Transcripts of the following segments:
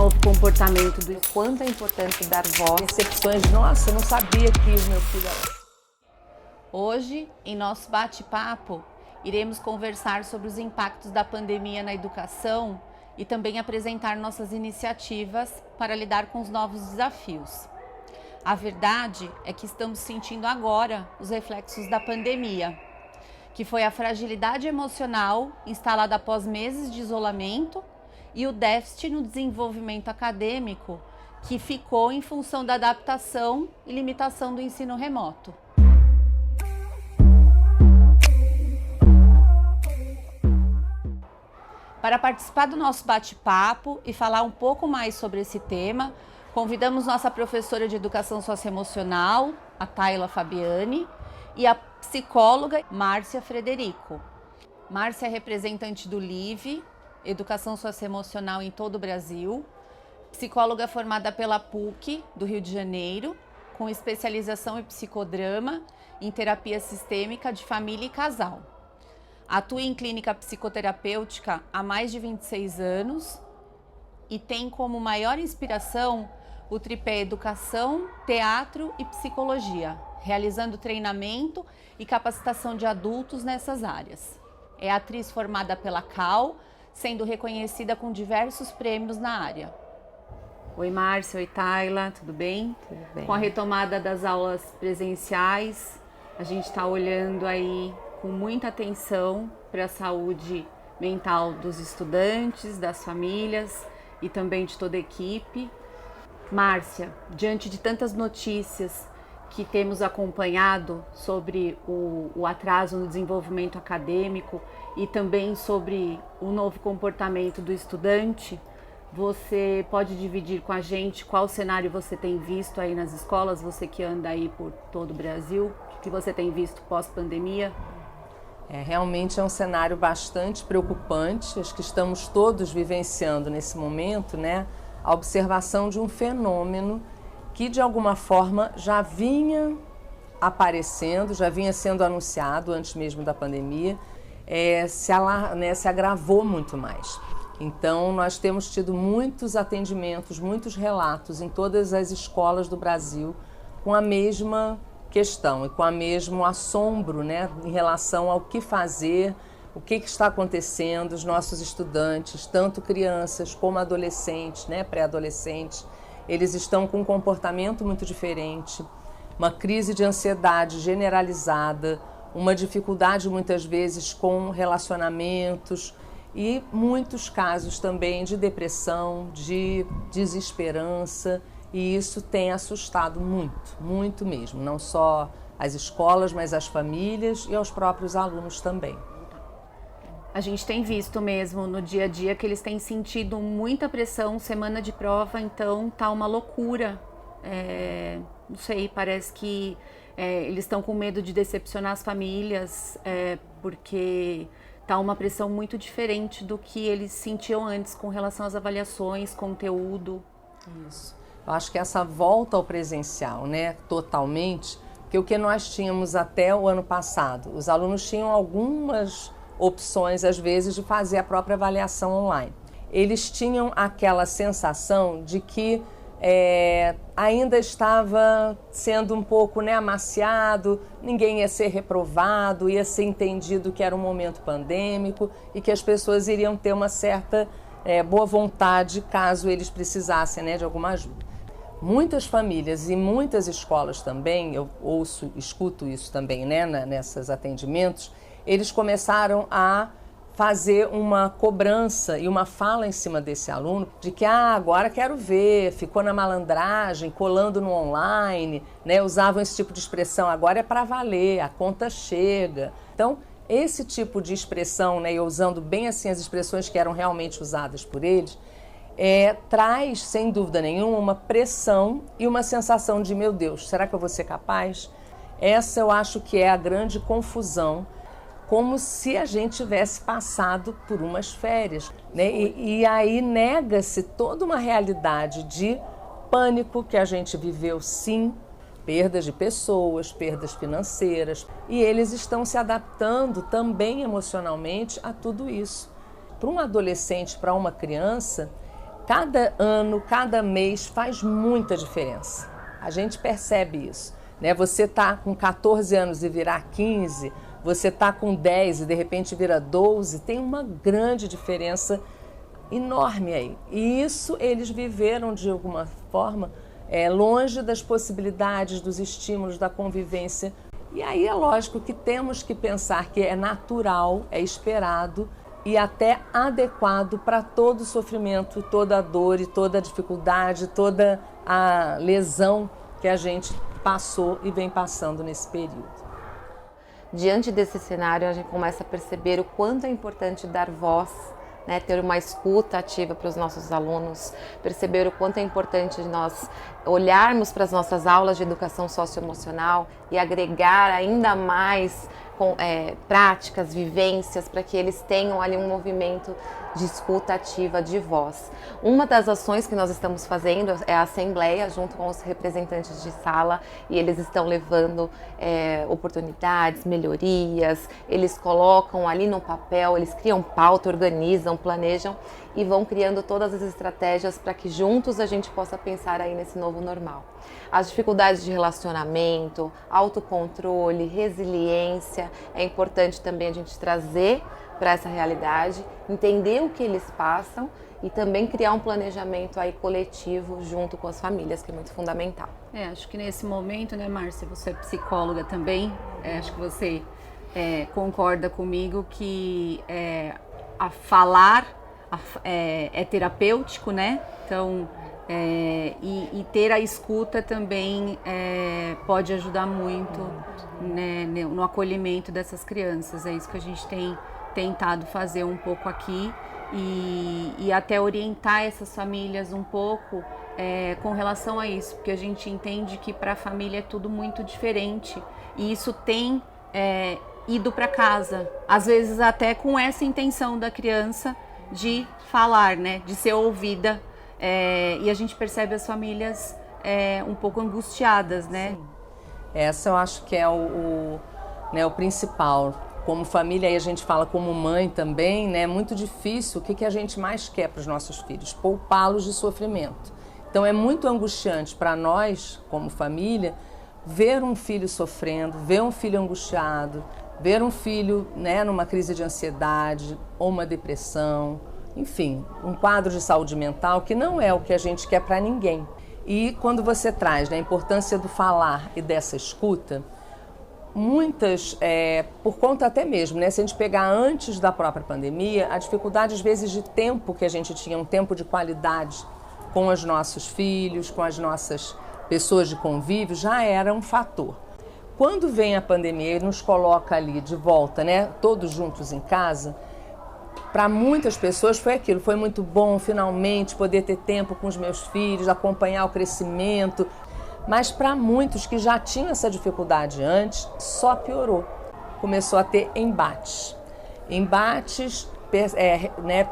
novo comportamento do quanto é importante dar voz, percepções de, nossa, eu não sabia que o meu filho era. Hoje, em nosso bate-papo, iremos conversar sobre os impactos da pandemia na educação e também apresentar nossas iniciativas para lidar com os novos desafios. A verdade é que estamos sentindo agora os reflexos da pandemia, que foi a fragilidade emocional instalada após meses de isolamento e o déficit no desenvolvimento acadêmico que ficou em função da adaptação e limitação do ensino remoto. Para participar do nosso bate-papo e falar um pouco mais sobre esse tema, convidamos nossa professora de Educação Socioemocional, a Tayla Fabiani, e a psicóloga Márcia Frederico. Márcia é representante do LIVE, Educação Socioemocional em todo o Brasil, psicóloga formada pela PUC do Rio de Janeiro, com especialização em psicodrama, em terapia sistêmica de família e casal. Atua em clínica psicoterapêutica há mais de 26 anos e tem como maior inspiração o tripé Educação, Teatro e Psicologia, realizando treinamento e capacitação de adultos nessas áreas. É atriz formada pela CAL, sendo reconhecida com diversos prêmios na área. Oi Márcia, oi Tayla, tudo bem? Tudo bem. Com a retomada das aulas presenciais, a gente está olhando aí com muita atenção para a saúde mental dos estudantes, das famílias e também de toda a equipe. Márcia, diante de tantas notícias que temos acompanhado sobre o atraso no desenvolvimento acadêmico e também sobre o novo comportamento do estudante, você pode dividir com a gente qual cenário você tem visto aí nas escolas, você que anda aí por todo o Brasil, o que você tem visto pós-pandemia? Realmente é um cenário bastante preocupante, acho que estamos todos vivenciando nesse momento, né, a observação de um fenômeno que de alguma forma já vinha aparecendo, já vinha sendo anunciado antes mesmo da pandemia, se agravou muito mais. Então nós temos tido muitos atendimentos, muitos relatos em todas as escolas do Brasil com a mesma questão e com o mesmo assombro, né, em relação ao que fazer, o que está acontecendo, os nossos estudantes, tanto crianças como adolescentes, né, pré-adolescentes, eles estão com um comportamento muito diferente, uma crise de ansiedade generalizada, uma dificuldade muitas vezes com relacionamentos e muitos casos também de depressão, de desesperança. E isso tem assustado muito, muito mesmo, não só as escolas, mas as famílias e aos próprios alunos também. A gente tem visto mesmo no dia a dia que eles têm sentido muita pressão, semana de prova, então tá uma loucura. Não sei, parece que eles estão com medo de decepcionar as famílias, porque tá uma pressão muito diferente do que eles sentiam antes com relação às avaliações, conteúdo. Isso. Eu acho que essa volta ao presencial, né, totalmente, porque o que nós tínhamos até o ano passado, os alunos tinham algumas opções, às vezes, de fazer a própria avaliação online. Eles tinham aquela sensação de que ainda estava sendo um pouco, né, amaciado, ninguém ia ser reprovado, ia ser entendido que era um momento pandêmico e que as pessoas iriam ter uma certa boa vontade caso eles precisassem, né, de alguma ajuda. Muitas famílias e muitas escolas também, eu escuto isso também, né, nesses atendimentos, eles começaram a fazer uma cobrança e uma fala em cima desse aluno de que agora quero ver, ficou na malandragem, colando no online, né, usavam esse tipo de expressão, agora é para valer, a conta chega. Então, esse tipo de expressão, né, e usando bem assim as expressões que eram realmente usadas por eles, traz, sem dúvida nenhuma, uma pressão e uma sensação de, meu Deus, será que eu vou ser capaz? Essa eu acho que é a grande confusão, como se a gente tivesse passado por umas férias, né? E aí nega-se toda uma realidade de pânico que a gente viveu, sim, perdas de pessoas, perdas financeiras, e eles estão se adaptando também emocionalmente a tudo isso. Para um adolescente, para uma criança, Cada ano, cada mês faz muita diferença. A gente percebe isso, né? Você tá com 14 anos e virar 15, você tá com 10 e de repente vira 12, tem uma grande diferença enorme aí. E isso eles viveram de alguma forma longe das possibilidades, dos estímulos, da convivência. E aí é lógico que temos que pensar que é natural, é esperado e até adequado para todo o sofrimento, toda a dor e toda a dificuldade, toda a lesão que a gente passou e vem passando nesse período. Diante desse cenário, a gente começa a perceber o quanto é importante dar voz, né, ter uma escuta ativa para os nossos alunos, perceber o quanto é importante nós olharmos para as nossas aulas de educação socioemocional e agregar ainda mais práticas, vivências, para que eles tenham ali um movimento de escuta ativa, de voz. Uma das ações que nós estamos fazendo é a assembleia junto com os representantes de sala, e eles estão levando oportunidades, melhorias, eles colocam ali no papel, eles criam pauta, organizam, planejam e vão criando todas as estratégias para que juntos a gente possa pensar aí nesse novo normal. As dificuldades de relacionamento, autocontrole, resiliência, é importante também a gente trazer para essa realidade, entender o que eles passam e também criar um planejamento aí coletivo junto com as famílias, que é muito fundamental. Acho que nesse momento, né, Márcia, você é psicóloga também, acho que você concorda comigo que falar é terapêutico, né? Então, e ter a escuta também pode ajudar muito, né, no acolhimento dessas crianças. É isso que a gente tem tentado fazer um pouco aqui e até orientar essas famílias um pouco com relação a isso, porque a gente entende que para a família é tudo muito diferente e isso tem ido para casa, às vezes até com essa intenção da criança de falar, né, de ser ouvida, e a gente percebe as famílias um pouco angustiadas, né? Sim. Essa eu acho que é o principal. Como família, aí a gente fala como mãe também, né? É muito difícil. O que a gente mais quer para os nossos filhos? Poupá-los de sofrimento. Então é muito angustiante para nós, como família, ver um filho sofrendo, ver um filho angustiado, ver um filho, né, numa crise de ansiedade ou uma depressão, enfim, um quadro de saúde mental que não é o que a gente quer para ninguém. E quando você traz, né, a importância do falar e dessa escuta, muitas, por conta até mesmo, né, se a gente pegar antes da própria pandemia, a dificuldade às vezes de tempo que a gente tinha, um tempo de qualidade com os nossos filhos, com as nossas pessoas de convívio, já era um fator. Quando vem a pandemia e nos coloca ali de volta, né, todos juntos em casa, para muitas pessoas foi aquilo, foi muito bom finalmente poder ter tempo com os meus filhos, acompanhar o crescimento, mas para muitos que já tinham essa dificuldade antes, só piorou. Começou a ter embates,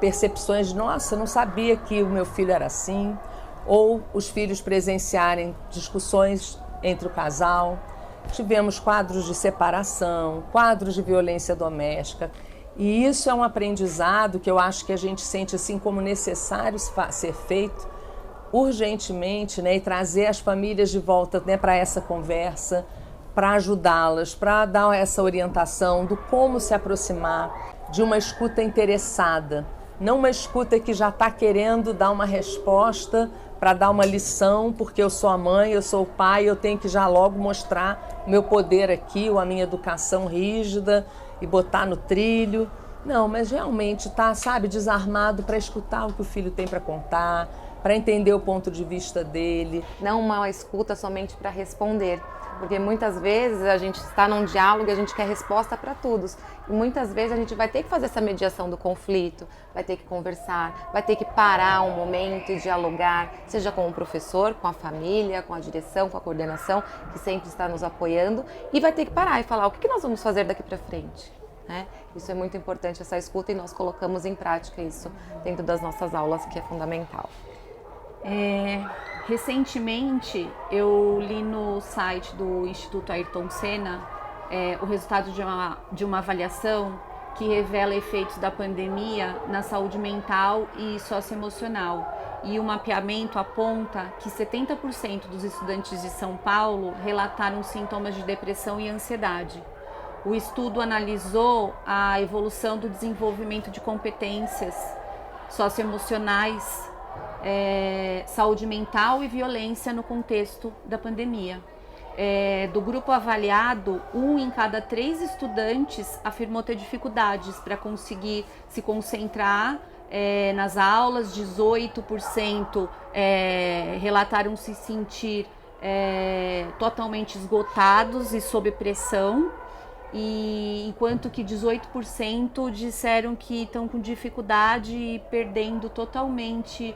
percepções de, nossa, não sabia que o meu filho era assim, ou os filhos presenciarem discussões entre o casal. Tivemos quadros de separação, quadros de violência doméstica, e isso é um aprendizado que eu acho que a gente sente assim como necessário ser feito urgentemente, né, e trazer as famílias de volta, né, para essa conversa, para ajudá-las, para dar essa orientação do como se aproximar de uma escuta interessada, não uma escuta que já está querendo dar uma resposta para dar uma lição, porque eu sou a mãe, eu sou o pai, eu tenho que já logo mostrar o meu poder aqui, ou a minha educação rígida e botar no trilho. Não, mas realmente tá, sabe, desarmado para escutar o que o filho tem para contar, para entender o ponto de vista dele. Não uma escuta somente para responder, porque muitas vezes a gente está num diálogo e a gente quer resposta para tudo. E muitas vezes a gente vai ter que fazer essa mediação do conflito, vai ter que conversar, vai ter que parar um momento e dialogar, seja com o professor, com a família, com a direção, com a coordenação, que sempre está nos apoiando, e vai ter que parar e falar o que nós vamos fazer daqui para frente. Né? Isso é muito importante, essa escuta, e nós colocamos em prática isso dentro das nossas aulas, que é fundamental. Recentemente eu li no site do Instituto Ayrton Senna o resultado de uma avaliação que revela efeitos da pandemia na saúde mental e socioemocional. e o mapeamento aponta que 70% dos estudantes de São Paulo relataram sintomas de depressão e ansiedade. O estudo analisou a evolução do desenvolvimento de competências socioemocionais, saúde mental e violência no contexto da pandemia. Do grupo avaliado, 1 em cada 3 estudantes afirmou ter dificuldades para conseguir se concentrar nas aulas, 18% relataram se sentir totalmente esgotados e sob pressão, e enquanto que 18% disseram que estão com dificuldade e perdendo totalmente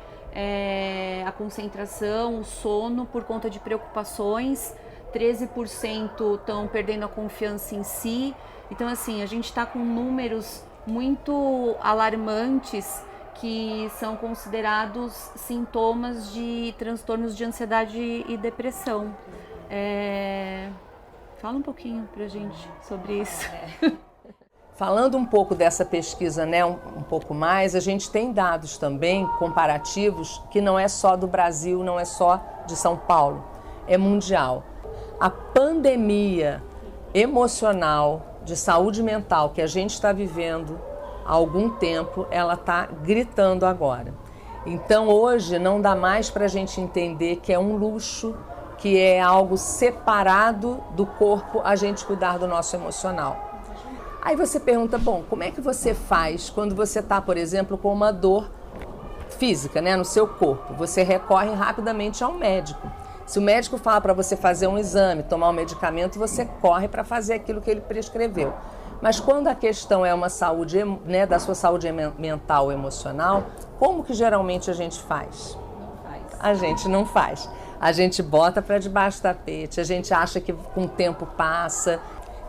a concentração, o sono por conta de preocupações, 13% estão perdendo a confiança em si. Então, assim, a gente está com números muito alarmantes que são considerados sintomas de transtornos de ansiedade e depressão. Fala um pouquinho pra gente sobre isso. Falando um pouco dessa pesquisa, né, um pouco mais, a gente tem dados também comparativos que não é só do Brasil, não é só de São Paulo, é mundial. A pandemia emocional de saúde mental que a gente está vivendo há algum tempo, ela está gritando agora. Então hoje não dá mais para a gente entender que é um luxo, que é algo separado do corpo a gente cuidar do nosso emocional. Aí você pergunta, bom, como é que você faz quando você está, por exemplo, com uma dor física, né, no seu corpo? Você recorre rapidamente ao médico. Se o médico fala para você fazer um exame, tomar um medicamento, você corre para fazer aquilo que ele prescreveu. Mas quando a questão é uma saúde, né, da sua saúde mental, emocional, como que geralmente a gente faz? A gente não faz. A gente bota para debaixo do tapete, a gente acha que com o tempo passa.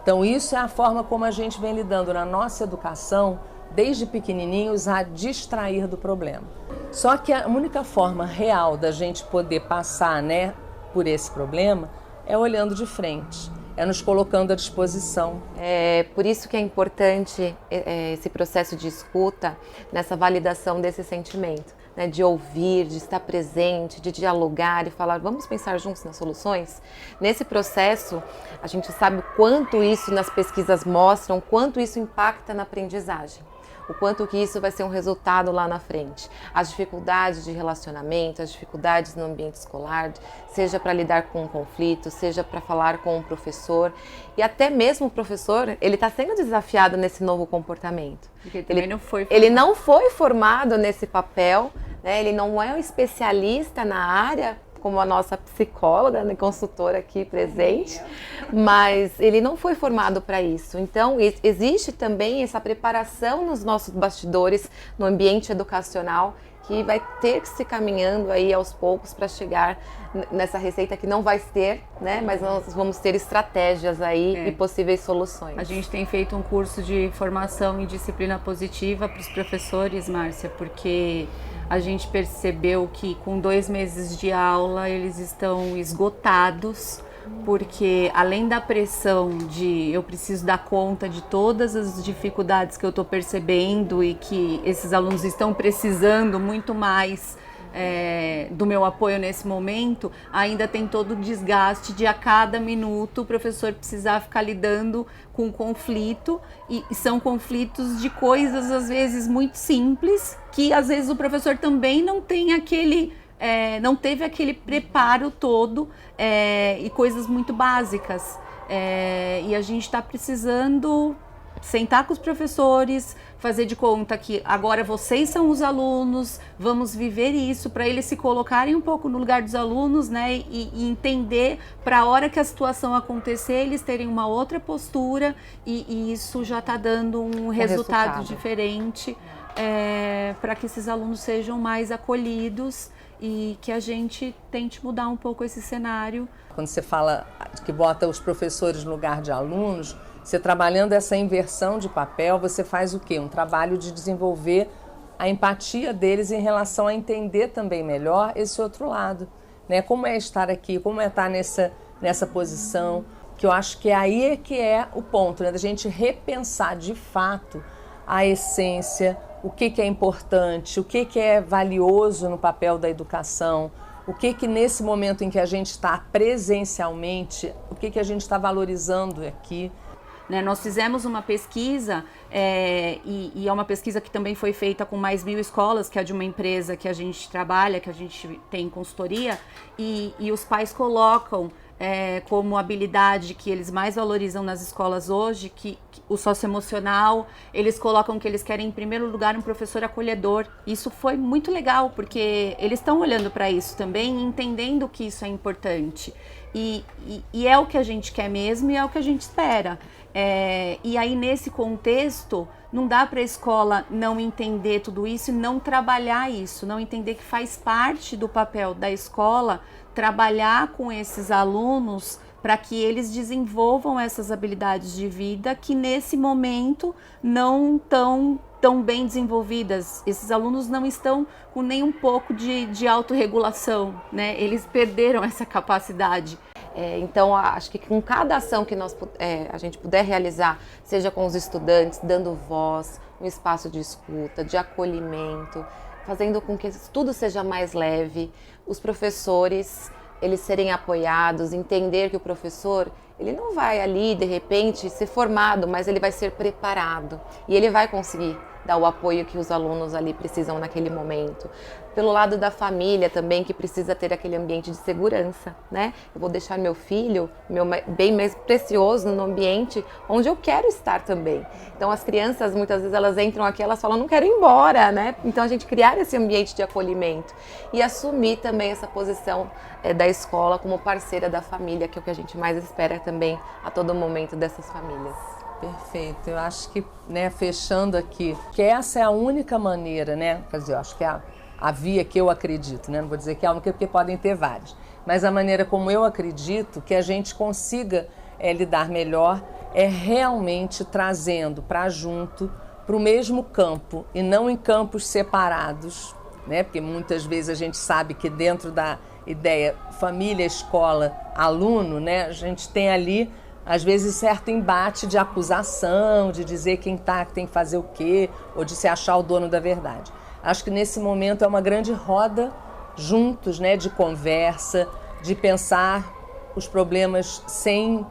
Então isso é a forma como a gente vem lidando na nossa educação, desde pequenininhos, a distrair do problema. Só que a única forma real da gente poder passar, né, por esse problema é olhando de frente, é nos colocando à disposição. É por isso que é importante esse processo de escuta, nessa validação desse sentimento, né, de ouvir, de estar presente, de dialogar e falar, vamos pensar juntos nas soluções? Nesse processo, a gente sabe o quanto isso nas pesquisas mostram, o quanto isso impacta na aprendizagem. O quanto que isso vai ser um resultado lá na frente. As dificuldades de relacionamento, as dificuldades no ambiente escolar, seja para lidar com um conflito, seja para falar com um professor. E até mesmo o professor, ele está sendo desafiado nesse novo comportamento. Porque ele não foi formado nesse papel, né? Ele não é um especialista na área, como a nossa psicóloga, né, consultora aqui presente, mas ele não foi formado para isso. Então, existe também essa preparação nos nossos bastidores, no ambiente educacional, que vai ter que se caminhando aí aos poucos para chegar nessa receita que não vai ter, né, mas nós vamos ter estratégias aí e possíveis soluções. A gente tem feito um curso de formação em disciplina positiva para os professores, Márcia, porque a gente percebeu que com 2 meses de aula eles estão esgotados, porque além da pressão de eu preciso dar conta de todas as dificuldades que eu estou percebendo e que esses alunos estão precisando muito mais do meu apoio nesse momento, ainda tem todo o desgaste de a cada minuto o professor precisar ficar lidando com conflito, e são conflitos de coisas às vezes muito simples, que às vezes o professor também não tem não teve aquele preparo todo, e coisas muito básicas, e a gente está precisando sentar com os professores, fazer de conta que agora vocês são os alunos, vamos viver isso, para eles se colocarem um pouco no lugar dos alunos, né, e entender para a hora que a situação acontecer, eles terem uma outra postura, e isso já está dando um resultado diferente, para que esses alunos sejam mais acolhidos e que a gente tente mudar um pouco esse cenário. Quando você fala que bota os professores no lugar de alunos, você trabalhando essa inversão de papel, você faz o quê? Um trabalho de desenvolver a empatia deles em relação a entender também melhor esse outro lado, né? Como é estar aqui, como é estar nessa posição, que eu acho que aí que é o ponto, né? Da gente repensar de fato a essência, o que é importante, o que é valioso no papel da educação, o que nesse momento em que a gente está presencialmente, o que a gente está valorizando aqui. Nós fizemos uma pesquisa, e é uma pesquisa que também foi feita com mais 1.000 escolas, que é de uma empresa que a gente trabalha, que a gente tem consultoria, e os pais colocam como habilidade que eles mais valorizam nas escolas hoje, que o socioemocional, eles colocam que eles querem em primeiro lugar um professor acolhedor. Isso foi muito legal, porque eles estão olhando para isso também e entendendo que isso é importante. E é o que a gente quer mesmo e é o que a gente espera. E aí, nesse contexto, não dá para a escola não entender tudo isso e não trabalhar isso, não entender que faz parte do papel da escola trabalhar com esses alunos para que eles desenvolvam essas habilidades de vida que nesse momento não estão tão bem desenvolvidas. Esses alunos não estão com nem um pouco de autorregulação, né? Eles perderam essa capacidade. Então, acho que com cada ação que a gente puder realizar, seja com os estudantes, dando voz, um espaço de escuta, de acolhimento, fazendo com que tudo seja mais leve, os professores, eles serem apoiados, entender que o professor, ele não vai ali, de repente, ser formado, mas ele vai ser preparado e ele vai conseguir dar o apoio que os alunos ali precisam naquele momento. Pelo lado da família também, que precisa ter aquele ambiente de segurança, né? Eu vou deixar meu filho, meu bem mais precioso, no ambiente onde eu quero estar também. Então as crianças, muitas vezes, elas entram aqui, elas falam, não quero ir embora, né? Então a gente criar esse ambiente de acolhimento e assumir também essa posição da escola como parceira da família, que é o que a gente mais espera também a todo momento dessas famílias. Perfeito, eu acho que, fechando aqui, que essa é a única maneira, quer dizer, eu acho que é a via que eu acredito, não vou dizer que é a única porque podem ter várias, mas a maneira como eu acredito que a gente consiga lidar melhor é realmente trazendo para junto, para o mesmo campo e não em campos separados, porque muitas vezes a gente sabe que dentro da ideia família, escola, aluno, a gente tem ali às vezes certo embate de acusação, de dizer quem tem que fazer o quê, ou de se achar o dono da verdade. Acho que nesse momento é uma grande roda juntos, de conversa, de pensar os problemas sem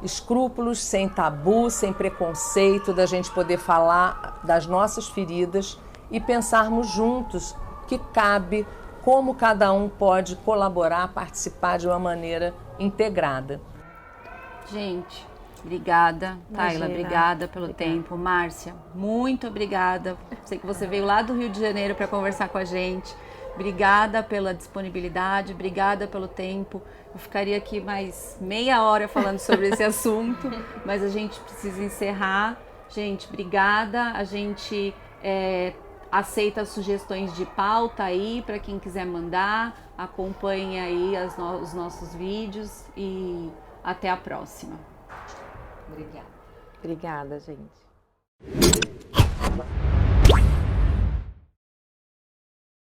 escrúpulos, sem tabu, sem preconceito, da gente poder falar das nossas feridas e pensarmos juntos que cabe, como cada um pode colaborar, participar de uma maneira integrada. Gente, obrigada. Tayla, obrigada pelo tempo. Márcia, muito obrigada. Sei que você veio lá do Rio de Janeiro para conversar com a gente. Obrigada pela disponibilidade, obrigada pelo tempo. Eu ficaria aqui mais meia hora falando sobre esse assunto, mas a gente precisa encerrar. Gente, obrigada. A gente aceita sugestões de pauta aí para quem quiser mandar. Acompanhe aí os nossos vídeos e até a próxima. Obrigada, gente.